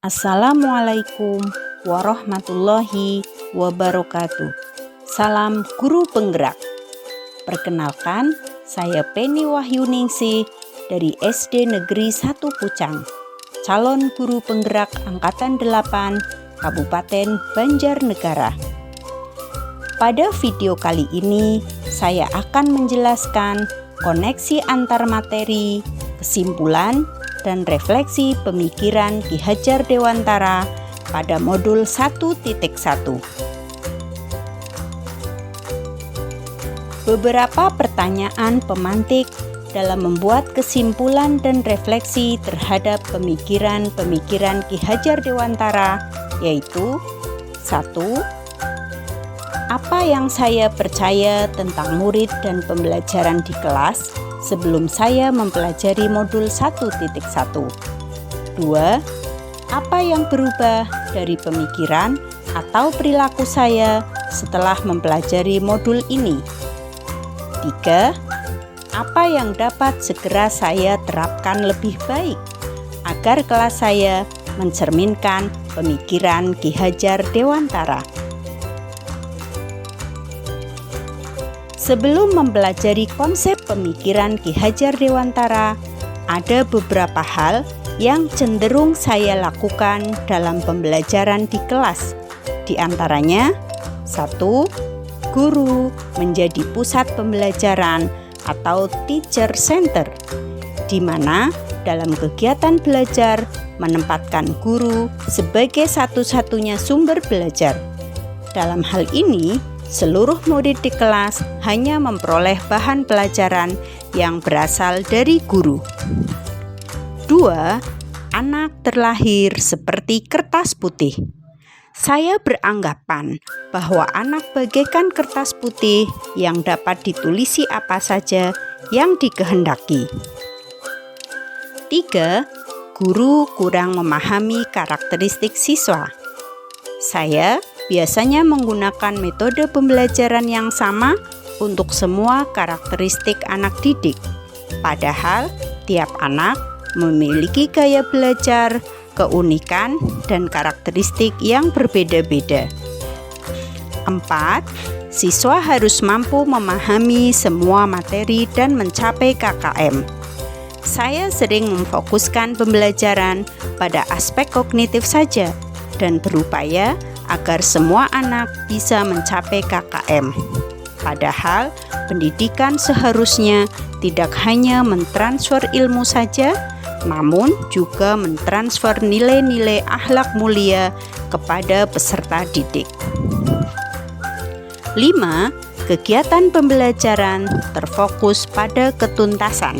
Assalamualaikum warahmatullahi wabarakatuh. Salam guru penggerak. Perkenalkan, saya Penny Wahyuningsih dari SD Negeri 1 Pucang, calon guru penggerak Angkatan 8 Kabupaten Banjarnegara. Pada video kali ini, saya akan menjelaskan koneksi antar materi, kesimpulan, dan refleksi pemikiran Ki Hajar Dewantara pada modul 1.1. Beberapa pertanyaan pemantik dalam membuat kesimpulan dan refleksi terhadap pemikiran-pemikiran Ki Hajar Dewantara, yaitu 1. Apa yang saya percaya tentang murid dan pembelajaran di kelas sebelum saya mempelajari modul 1.1. 2. Apa yang berubah dari pemikiran atau perilaku saya setelah mempelajari modul ini? 3. Apa yang dapat segera saya terapkan lebih baik agar kelas saya mencerminkan pemikiran Ki Hajar Dewantara? Sebelum mempelajari konsep pemikiran Ki Hajar Dewantara, ada beberapa hal yang cenderung saya lakukan dalam pembelajaran di kelas. Di antaranya, 1. Guru menjadi pusat pembelajaran atau teacher center, di mana dalam kegiatan belajar menempatkan guru sebagai satu-satunya sumber belajar. Dalam hal ini, seluruh murid di kelas hanya memperoleh bahan pelajaran yang berasal dari guru. 2. Anak terlahir seperti kertas putih. Saya beranggapan bahwa anak bagaikan kertas putih yang dapat ditulisi apa saja yang dikehendaki. 3. Guru kurang memahami karakteristik siswa. Saya biasanya menggunakan metode pembelajaran yang sama untuk semua karakteristik anak didik. Padahal, tiap anak memiliki gaya belajar, keunikan, dan karakteristik yang berbeda-beda. 4. Siswa harus mampu memahami semua materi dan mencapai KKM. Saya sering memfokuskan pembelajaran pada aspek kognitif saja dan berupaya agar semua anak bisa mencapai KKM. Padahal, pendidikan seharusnya tidak hanya mentransfer ilmu saja, namun juga mentransfer nilai-nilai akhlak mulia kepada peserta didik. 5. Kegiatan pembelajaran terfokus pada ketuntasan.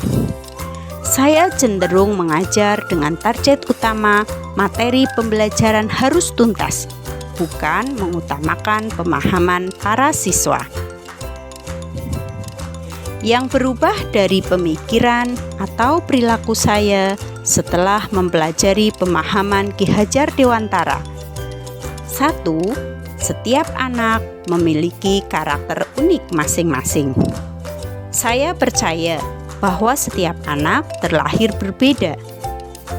Saya cenderung mengajar dengan target utama materi pembelajaran harus tuntas, bukan mengutamakan pemahaman para siswa. Yang berubah dari pemikiran atau perilaku saya setelah mempelajari pemahaman Ki Hajar Dewantara. 1. Setiap anak memiliki karakter unik masing-masing. Saya percaya bahwa setiap anak terlahir berbeda.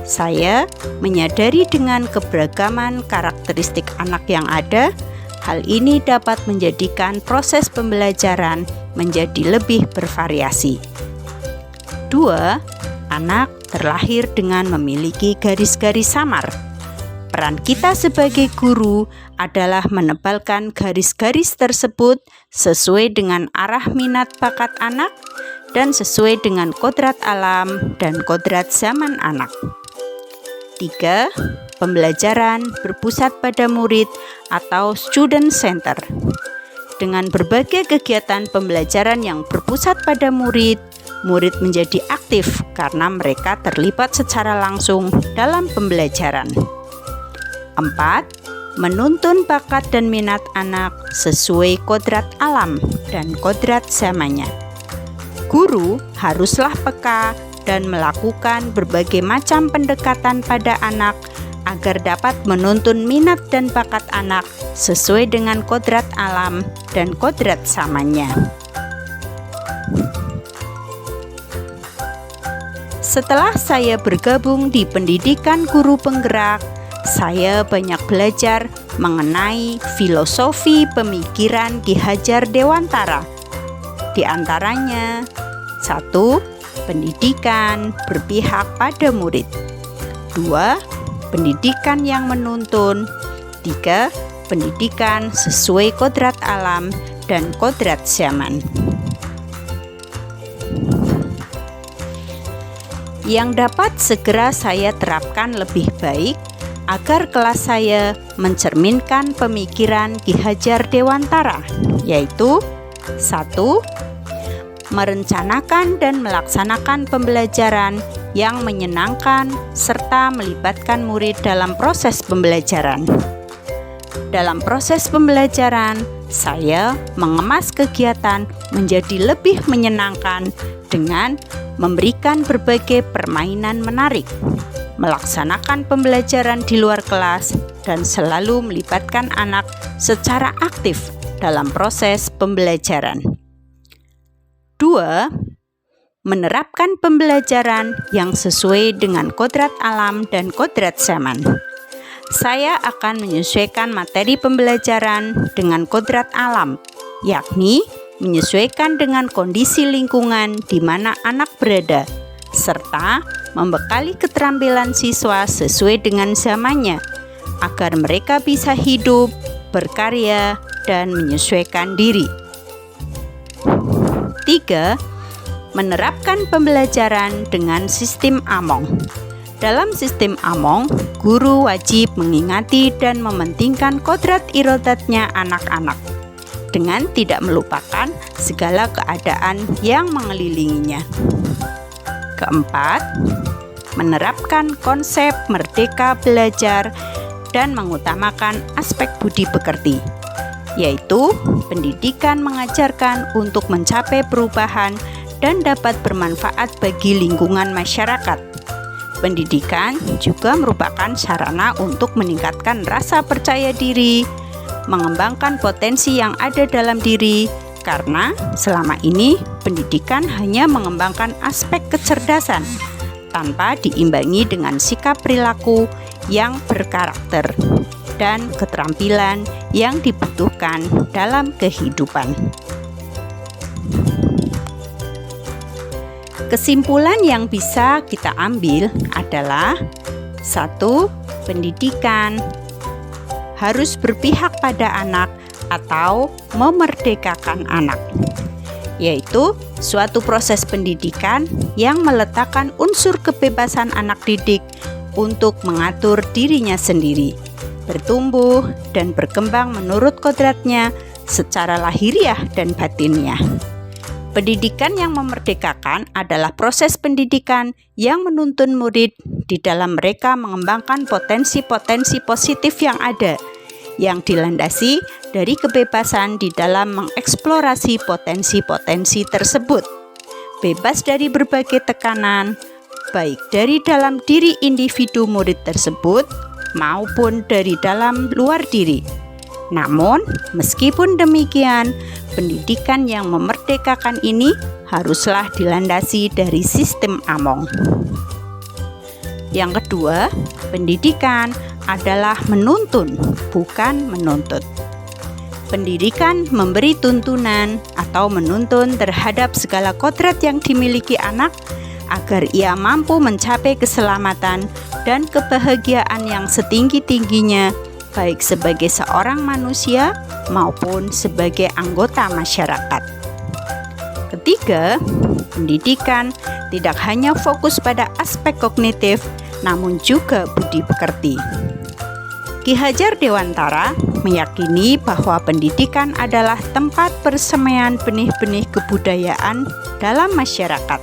Saya menyadari dengan keberagaman karakteristik anak yang ada, hal ini dapat menjadikan proses pembelajaran menjadi lebih bervariasi. 2. Anak terlahir dengan memiliki garis-garis samar. Peran kita sebagai guru adalah menebalkan garis-garis tersebut sesuai dengan arah minat bakat anak dan sesuai dengan kodrat alam dan kodrat zaman anak. 3. Pembelajaran berpusat pada murid atau student center. Dengan berbagai kegiatan pembelajaran yang berpusat pada murid, murid menjadi aktif karena mereka terlibat secara langsung dalam pembelajaran. 4. Menuntun bakat dan minat anak sesuai kodrat alam dan kodrat zamannya. Guru haruslah peka dan melakukan berbagai macam pendekatan pada anak agar dapat menuntun minat dan bakat anak sesuai dengan kodrat alam dan kodrat zamannya. Setelah saya bergabung di pendidikan guru penggerak, saya banyak belajar mengenai filosofi pemikiran Ki Hajar Dewantara. Di antaranya, 1. Pendidikan berpihak pada murid. 2. Pendidikan yang menuntun. 3. Pendidikan sesuai kodrat alam dan kodrat zaman. Yang dapat segera saya terapkan lebih baik agar kelas saya mencerminkan pemikiran Ki Hajar Dewantara, yaitu 1. Merencanakan dan melaksanakan pembelajaran yang menyenangkan serta melibatkan murid dalam proses pembelajaran. Dalam proses pembelajaran, saya mengemas kegiatan menjadi lebih menyenangkan dengan memberikan berbagai permainan menarik, melaksanakan pembelajaran di luar kelas, dan selalu melibatkan anak secara aktif dalam proses pembelajaran. 2. Menerapkan pembelajaran yang sesuai dengan kodrat alam dan kodrat zaman. Saya akan menyesuaikan materi pembelajaran dengan kodrat alam, yakni menyesuaikan dengan kondisi lingkungan di mana anak berada, serta membekali keterampilan siswa sesuai dengan zamannya, agar mereka bisa hidup, berkarya, dan menyesuaikan diri. 3. Menerapkan pembelajaran dengan sistem Among. Dalam sistem Among, guru wajib mengingati dan mementingkan kodrat irodatnya anak-anak, dengan tidak melupakan segala keadaan yang mengelilinginya. 4. Menerapkan konsep merdeka belajar dan mengutamakan aspek budi pekerti, yaitu pendidikan mengajarkan untuk mencapai perubahan dan dapat bermanfaat bagi lingkungan masyarakat. Pendidikan juga merupakan sarana untuk meningkatkan rasa percaya diri, mengembangkan potensi yang ada dalam diri, karena selama ini pendidikan hanya mengembangkan aspek kecerdasan tanpa diimbangi dengan sikap perilaku yang berkarakter dan keterampilan yang dibutuhkan dalam kehidupan. Kesimpulan yang bisa kita ambil adalah 1. Pendidikan harus berpihak pada anak atau memerdekakan anak, yaitu suatu proses pendidikan yang meletakkan unsur kebebasan anak didik untuk mengatur dirinya sendiri, bertumbuh dan berkembang menurut kodratnya secara lahiriah dan batinnya. Pendidikan yang memerdekakan adalah proses pendidikan yang menuntun murid di dalam mereka mengembangkan potensi-potensi positif yang ada, yang dilandasi dari kebebasan di dalam mengeksplorasi potensi-potensi tersebut, bebas dari berbagai tekanan, baik dari dalam diri individu murid tersebut maupun dari dalam luar diri. Namun, meskipun demikian, pendidikan yang memerdekakan ini haruslah dilandasi dari sistem Among. Yang kedua, pendidikan adalah menuntun, bukan menuntut. Pendidikan memberi tuntunan atau menuntun terhadap segala kodrat yang dimiliki anak agar ia mampu mencapai keselamatan dan kebahagiaan yang setinggi-tingginya, baik sebagai seorang manusia maupun sebagai anggota masyarakat. Ketiga, pendidikan tidak hanya fokus pada aspek kognitif, namun juga budi pekerti. Ki Hajar Dewantara meyakini bahwa pendidikan adalah tempat persemaian benih-benih kebudayaan dalam masyarakat.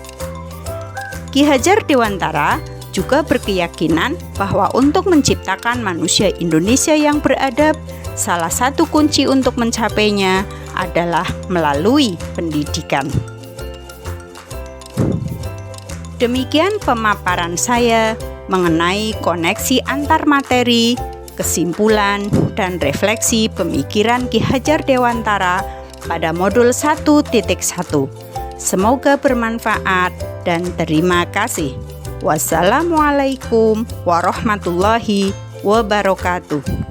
Ki Hajar Dewantara juga berkeyakinan bahwa untuk menciptakan manusia Indonesia yang beradab, salah satu kunci untuk mencapainya adalah melalui pendidikan. Demikian pemaparan saya mengenai koneksi antar materi, kesimpulan, dan refleksi pemikiran Ki Hajar Dewantara pada modul 1.1. Semoga bermanfaat dan terima kasih. Wassalamualaikum warahmatullahi wabarakatuh.